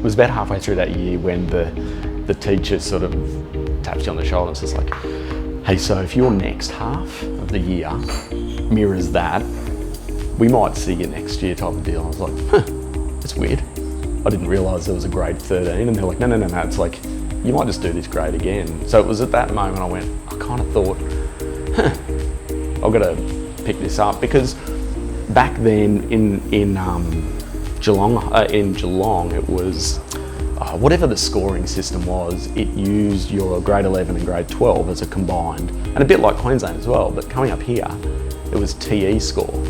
was about halfway through that year when the teacher sort of taps you on the shoulder and says like, hey, so if your next half of the year mirrors that, we might see you next year type of deal. I was like, huh, that's weird. I didn't realise there was a grade 13, and they're like, no, it's like, you might just do this grade again. So it was at that moment I went, I kind of thought, I've got to pick this up, because back then in Geelong, it was, whatever the scoring system was, it used your grade 11 and grade 12 as a combined, and a bit like Queensland as well, but coming up here, it was TE score.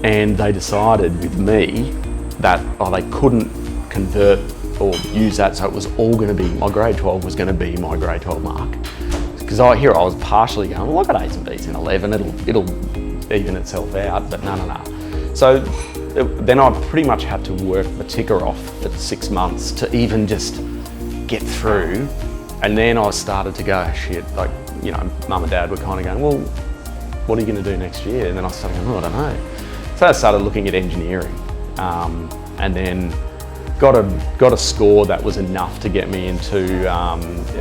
And they decided with me that they couldn't convert or use that, so it was all going to be, my grade 12 was going to be my grade 12 mark. Because I was partially going, well, I've got A's and B's in 11, it'll even itself out, but no. So then I pretty much had to work the ticker off at 6 months to even just get through. And then I started to go, shit, like, you know, mum and dad were kind of going, well, what are you going to do next year? And then I started going, I don't know. So I started looking at engineering, and then got a score that was enough to get me into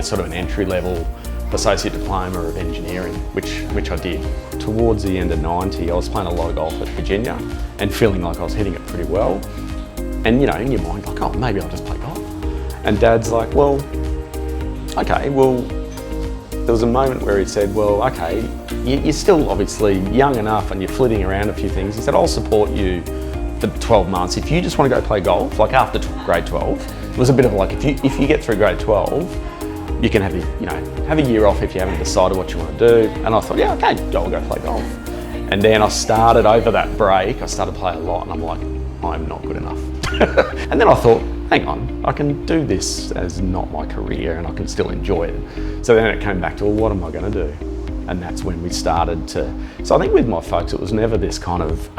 sort of an entry-level associate diploma of engineering, which I did. Towards the end of 90, I was playing a lot of golf at Virginia and feeling like I was hitting it pretty well. And you know, in your mind, like, oh, maybe I'll just play golf. And Dad's like, well, okay, well, there was a moment where he said, well, okay, you're still obviously young enough and you're flitting around a few things. He said, I'll support you for 12 months. If you just want to go play golf, like after grade 12, it was a bit of like, if you get through grade 12, you can have a year off if you haven't decided what you want to do. And I thought, yeah, okay, I'll go play golf. And then I started over that break, I started playing a lot, and I'm like, I'm not good enough. And then I thought, hang on, I can do this as not my career and I can still enjoy it. So then it came back to, well, what am I going to do? And that's when we started to, so I think with my folks, it was never this kind of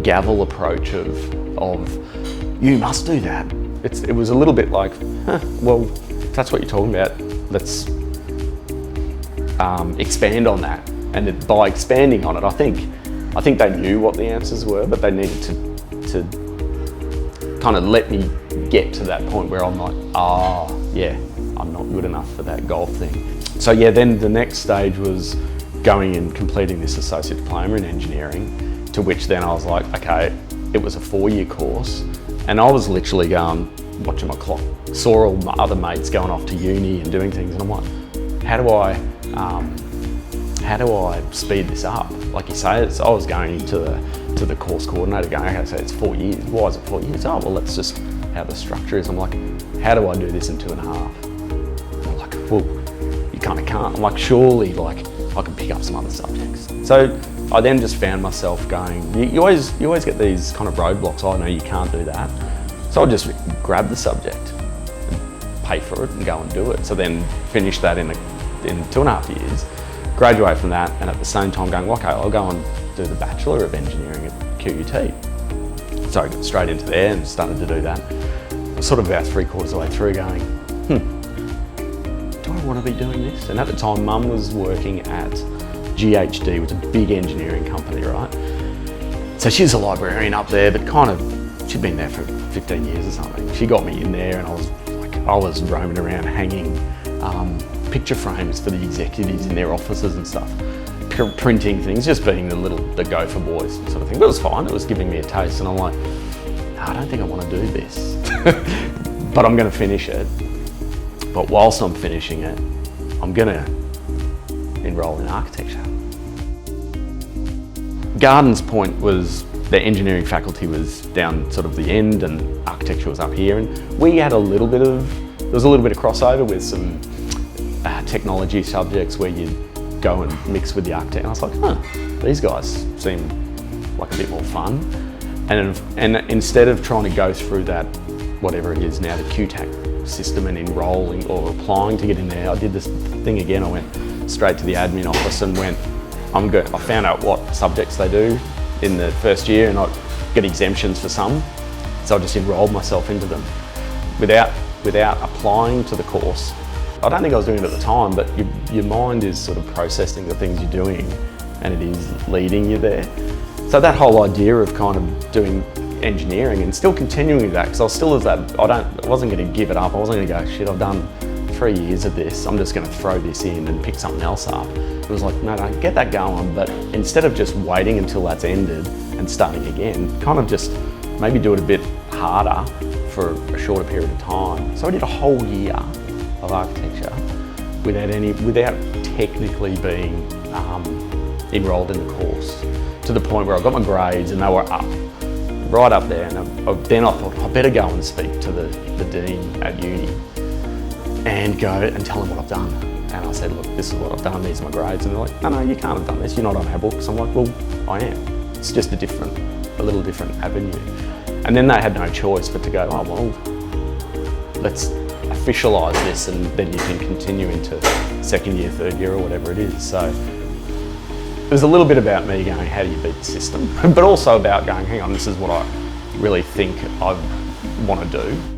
gavel approach of you must do that. It was a little bit like, well, if that's what you're talking about, let's expand on that. And by expanding on it, I think they knew what the answers were, but they needed to kind of let me get to that point where I'm like, yeah, I'm not good enough for that golf thing. So yeah, then the next stage was going and completing this associate diploma in engineering, to which then I was like, okay, it was a 4-year course, and I was literally going, watching my clock, saw all my other mates going off to uni and doing things, and I'm like, how do I speed this up? Like you say, I was going to the course coordinator going, okay, so it's 4 years. Why is it 4 years? Oh, well, that's just how the structure is. I'm like, how do I do this in 2.5? And they're like, well, you kind of can't. I'm like, surely, like, I can pick up some other subjects. So I then just found myself going, you always get these kind of roadblocks. Oh, no, you can't do that. So I just grab the subject, and pay for it, and go and do it. So then finish that in 2.5 years. Graduate from that, and at the same time going, okay, I'll go and do the Bachelor of Engineering at QUT. So I got straight into there and started to do that. I was sort of about 3/4 of the way through going, do I want to be doing this? And at the time, Mum was working at GHD, which is a big engineering company, right? So she's a librarian up there, but kind of, she'd been there for 15 years or something. She got me in there, and I was roaming around hanging picture frames for the executives in their offices and stuff, printing things, just being the gopher boys sort of thing. But it was fine, it was giving me a taste, and I'm like, no, I don't think I want to do this, but I'm going to finish it. But whilst I'm finishing it, I'm going to enroll in architecture. Garden's point was the engineering faculty was down sort of the end and architecture was up here, and we had there was a little bit of crossover with some technology subjects where you go and mix with the architect, and I was like, these guys seem like a bit more fun. And instead of trying to go through that, whatever it is now, the QTAC system, and enrolling or applying to get in there, I did this thing again. I went straight to the admin office and went, I found out what subjects they do in the first year, and I get exemptions for some, so I just enrolled myself into them without applying to the course. I don't think I was doing it at the time, but your mind is sort of processing the things you're doing, and it is leading you there. So that whole idea of kind of doing engineering and still continuing with that, because I was still as that, I wasn't going to give it up. I wasn't going to go, shit, I've done 3 years of this, I'm just going to throw this in and pick something else up. It was like, no, get that going, but instead of just waiting until that's ended and starting again, kind of just maybe do it a bit harder for a shorter period of time. So I did a whole year of architecture without technically being enrolled in the course, to the point where I got my grades and they were right up there, and then I thought, I better go and speak to the dean at uni and go and tell him what I've done. And I said, look, this is what I've done, these are my grades. And they're like, no, you can't have done this, you're not on our books. I'm like, well, I am. It's just a little different avenue. And then they had no choice but to go, oh, well, let's officialise this, and then you can continue into second year, third year, or whatever it is. So it was a little bit about me going, how do you beat the system? But also about going, hang on, this is what I really think I want to do.